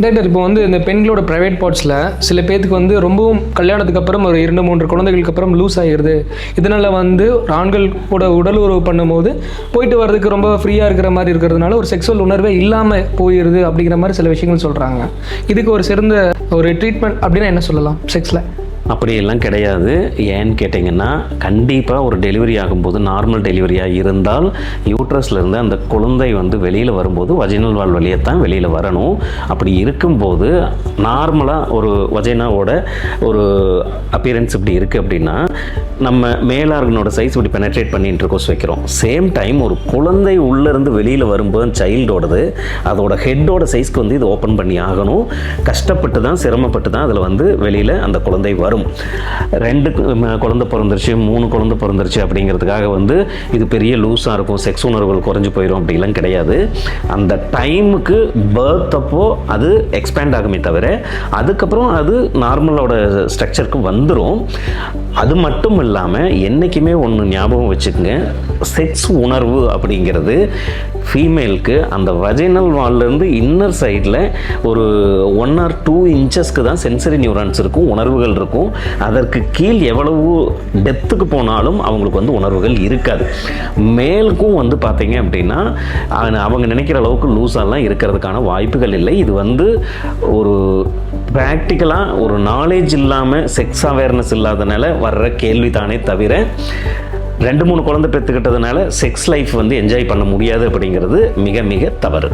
Doctor, இப்போ வந்து இந்த பெண்களோட ப்ரைவேட் பார்ட்ஸில் சில பேருக்கு வந்து ரொம்பவும் கல்யாணத்துக்கு அப்புறம் ஒரு 2-3 குழந்தைகளுக்கு அப்புறம் லூஸ் ஆகிடுது. இதனால் வந்து ஆண்கள் கூட உடல் உறவு பண்ணும்போது போயிட்டு வர்றதுக்கு ரொம்ப ஃப்ரீயாக இருக்கிற மாதிரி இருக்கிறதுனால ஒரு செக்ஸுவல் உணர்வே இல்லாமல் போயிடுது அப்படிங்கிற மாதிரி சில விஷயங்கள் சொல்கிறாங்க. இதுக்கு ஒரு சிறந்த ஒரு ட்ரீட்மெண்ட் அப்படின்னா என்ன சொல்லலாம் செக்ஸில்? அப்படியெல்லாம் கிடையாது. ஏன்னு கேட்டிங்கன்னா, கண்டிப்பாக ஒரு டெலிவரி ஆகும்போது நார்மல் டெலிவரியாக இருந்தால் யூட்ரஸ்லேருந்து அந்த குழந்தை வந்து வெளியில் வரும்போது வஜைனல் வால் வழியாக தான் வெளியில் வரணும். அப்படி இருக்கும்போது நார்மலாக ஒரு வஜைனாவோட ஒரு அப்பியரன்ஸ் இப்படி இருக்குது அப்படின்னா, நம்ம மேலார்கனோட சைஸ் இப்படி பெனட்ரேட் பண்ணி இன்டர்கோர்ஸ் வைக்கிறோம். சேம் டைம் ஒரு குழந்தை உள்ளேருந்து வெளியில் வரும்போது சைல்டோடது அதோட ஹெட்டோட சைஸ்க்கு வந்து இது ஓப்பன் பண்ணி ஆகணும். கஷ்டப்பட்டு தான் சிரமப்பட்டு தான் அதில் வந்து வெளியில் அந்த குழந்தை வரும். 2 குழந்தை பிறந்துருச்சு 3 குழந்தை பிறந்துருச்சு அப்படிங்கிறதுக்காக வந்து இது பெரிய லூஸாக இருக்கும், செக்ஸ் உணர்வுகள் குறைஞ்சி போயிடும் அப்படிலாம் கிடையாது. அந்த டைமுக்கு பர்த் அப்போ அது எக்ஸ்பேண்ட் ஆகுமே தவிர அதுக்கப்புறம் அது நார்மலோட ஸ்ட்ரக்சருக்கு வந்துடும். அது மட்டும் இல்லாமல் என்றைக்குமே ஒன்று ஞாபகம் வச்சுக்கோங்க, செக்ஸ் உணர்வு அப்படிங்கிறது ஃபீமேலுக்கு அந்த வஜைனல் வால்லேருந்து இன்னர் சைடில் ஒரு 1 or 2 இன்ச்சஸ்க்கு தான் சென்சரி நியூரான்ஸ் இருக்கும், உணர்வுகள் இருக்கும். அதற்கு கீழ் எவ்வளவு டெப்த்துக்கு போனாலும் அவங்களுக்கு வந்து உணர்வுகள் இருக்காது. மேலுக்கும் வந்து பார்த்தீங்க அப்படின்னா அவங்க நினைக்கிற அளவுக்கு லூஸாலாம் இருக்கிறதுக்கான வாய்ப்புகள் இல்லை. இது வந்து ஒரு ப்ராக்டிக்கலாக ஒரு நாலேஜ் இல்லாமல் செக்ஸ் அவேர்னஸ் இல்லாதனால வர்ற கேள்வி தானே தவிர 2-3 குழந்தை பெற்றுக்கிட்டதுனால செக்ஸ் லைஃப் வந்து என்ஜாய் பண்ண முடியாது அப்படிங்கிறது மிக மிக தவறு.